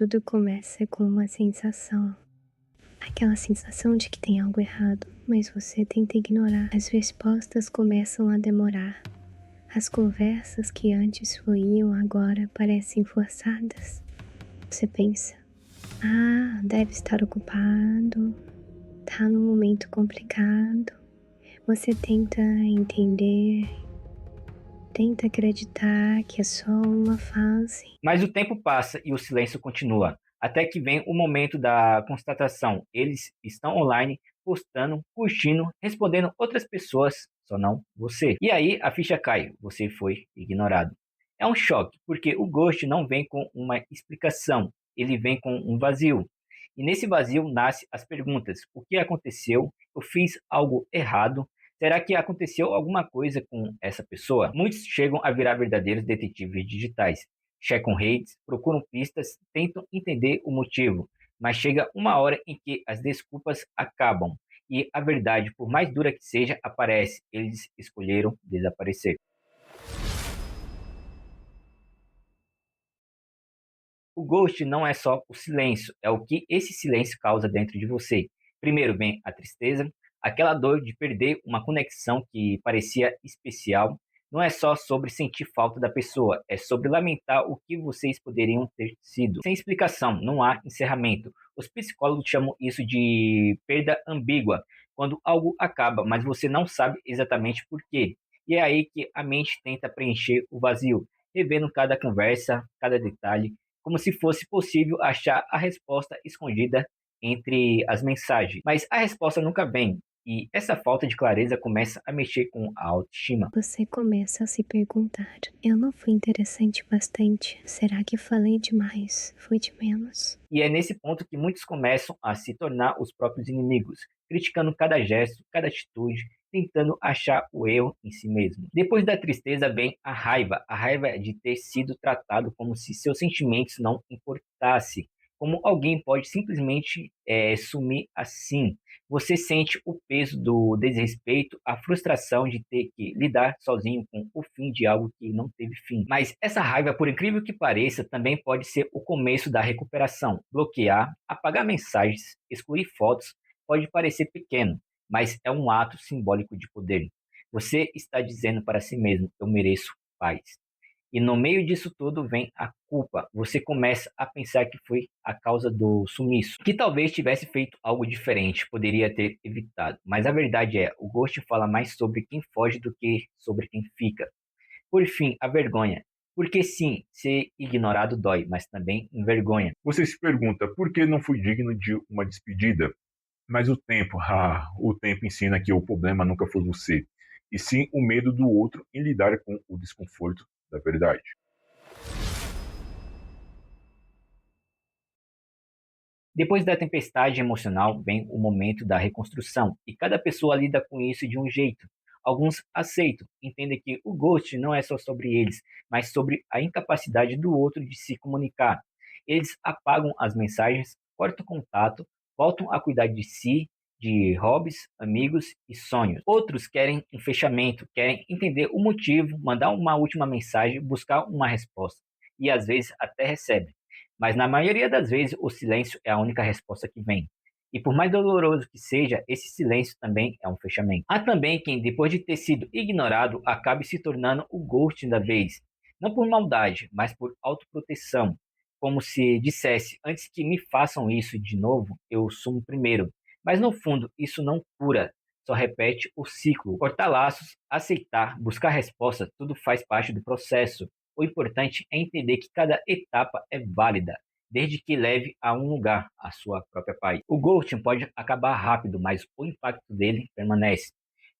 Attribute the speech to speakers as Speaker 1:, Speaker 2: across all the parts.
Speaker 1: Tudo começa com uma sensação. Aquela sensação de que tem algo errado, mas você tenta ignorar. As respostas começam a demorar. As conversas que antes fluíam agora parecem forçadas. Você pensa, deve estar ocupado, tá num momento complicado. Você tenta entender, tenta acreditar que é só uma fase.
Speaker 2: Mas o tempo passa e o silêncio continua, até que vem o momento da constatação. Eles estão online, postando, curtindo, respondendo outras pessoas, só não você. E aí a ficha cai, você foi ignorado. É um choque, porque o ghost não vem com uma explicação, ele vem com um vazio. E nesse vazio nascem as perguntas: o que aconteceu? Eu fiz algo errado? Será que aconteceu alguma coisa com essa pessoa? Muitos chegam a virar verdadeiros detetives digitais. Checam redes, procuram pistas, tentam entender o motivo, mas chega uma hora em que as desculpas acabam e a verdade, por mais dura que seja, aparece. Eles escolheram desaparecer. O ghost não é só o silêncio, é o que esse silêncio causa dentro de você. Primeiro vem a tristeza, aquela dor de perder uma conexão que parecia especial. Não é só sobre sentir falta da pessoa, é sobre lamentar o que vocês poderiam ter sido. Sem explicação, não há encerramento. Os psicólogos chamam isso de perda ambígua, quando algo acaba, mas você não sabe exatamente por quê. E é aí que a mente tenta preencher o vazio, revendo cada conversa, cada detalhe, como se fosse possível achar a resposta escondida entre as mensagens. Mas a resposta nunca vem, e essa falta de clareza começa a mexer com a autoestima.
Speaker 1: Você começa a se perguntar, eu não fui interessante bastante? Será que falei demais? Fui de menos?
Speaker 2: E é nesse ponto que muitos começam a se tornar os próprios inimigos, criticando cada gesto, cada atitude, tentando achar o erro em si mesmo. Depois da tristeza vem a raiva de ter sido tratado como se seus sentimentos não importassem, como alguém pode simplesmente sumir assim. Você sente o peso do desrespeito, a frustração de ter que lidar sozinho com o fim de algo que não teve fim. Mas essa raiva, por incrível que pareça, também pode ser o começo da recuperação. Bloquear, apagar mensagens, excluir fotos, pode parecer pequeno, mas é um ato simbólico de poder. Você está dizendo para si mesmo: eu mereço paz. E no meio disso tudo vem a culpa. Você começa a pensar que foi a causa do sumiço, que talvez tivesse feito algo diferente, poderia ter evitado. Mas a verdade é, o Ghost fala mais sobre quem foge do que sobre quem fica. Por fim, a vergonha. Porque sim, ser ignorado dói, mas também envergonha.
Speaker 3: Você se pergunta por que não fui digno de uma despedida? Mas o tempo ensina que o problema nunca foi você, e sim o medo do outro em lidar com o desconforto da verdade.
Speaker 2: Depois da tempestade emocional vem o momento da reconstrução, e cada pessoa lida com isso de um jeito. Alguns aceitam, entendem que o ghost não é só sobre eles, mas sobre a incapacidade do outro de se comunicar. Eles apagam as mensagens, cortam contato, voltam a cuidar de si, de hobbies, amigos e sonhos. Outros querem um fechamento, querem entender o motivo, mandar uma última mensagem, buscar uma resposta. E às vezes até recebem. Mas na maioria das vezes o silêncio é a única resposta que vem. E por mais doloroso que seja, esse silêncio também é um fechamento. Há também quem, depois de ter sido ignorado, acabe se tornando o ghosting da vez. Não por maldade, mas por autoproteção. Como se dissesse: antes que me façam isso de novo, eu sumo primeiro. Mas no fundo, isso não cura, só repete o ciclo. Cortar laços, aceitar, buscar resposta, tudo faz parte do processo. O importante é entender que cada etapa é válida, desde que leve a um lugar, a sua própria paz. O ghosting pode acabar rápido, mas o impacto dele permanece.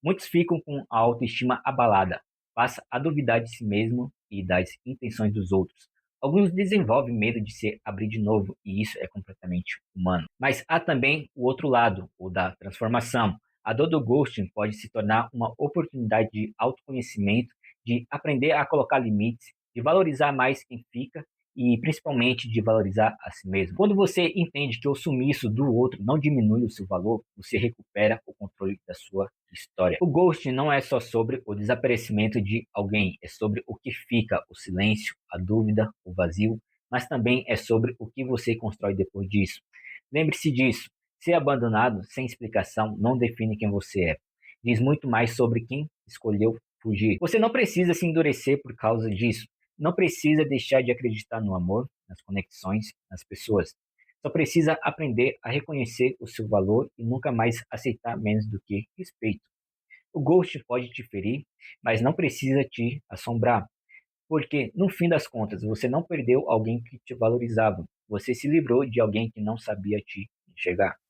Speaker 2: Muitos ficam com a autoestima abalada, passam a duvidar de si mesmo e das intenções dos outros. Alguns desenvolvem medo de se abrir de novo, e isso é completamente humano. Mas há também o outro lado, o da transformação. A dor do ghosting pode se tornar uma oportunidade de autoconhecimento, de aprender a colocar limites, de valorizar mais quem fica e principalmente de valorizar a si mesmo. Quando você entende que o sumiço do outro não diminui o seu valor, você recupera o controle da sua história. O ghost não é só sobre o desaparecimento de alguém, é sobre o que fica, o silêncio, a dúvida, o vazio, mas também é sobre o que você constrói depois disso. Lembre-se disso. Ser abandonado sem explicação não define quem você é. Diz muito mais sobre quem escolheu fugir. Você não precisa se endurecer por causa disso. Não precisa deixar de acreditar no amor, nas conexões, nas pessoas. Só precisa aprender a reconhecer o seu valor e nunca mais aceitar menos do que respeito. O ghost pode te ferir, mas não precisa te assombrar, porque no fim das contas você não perdeu alguém que te valorizava. Você se livrou de alguém que não sabia te enxergar.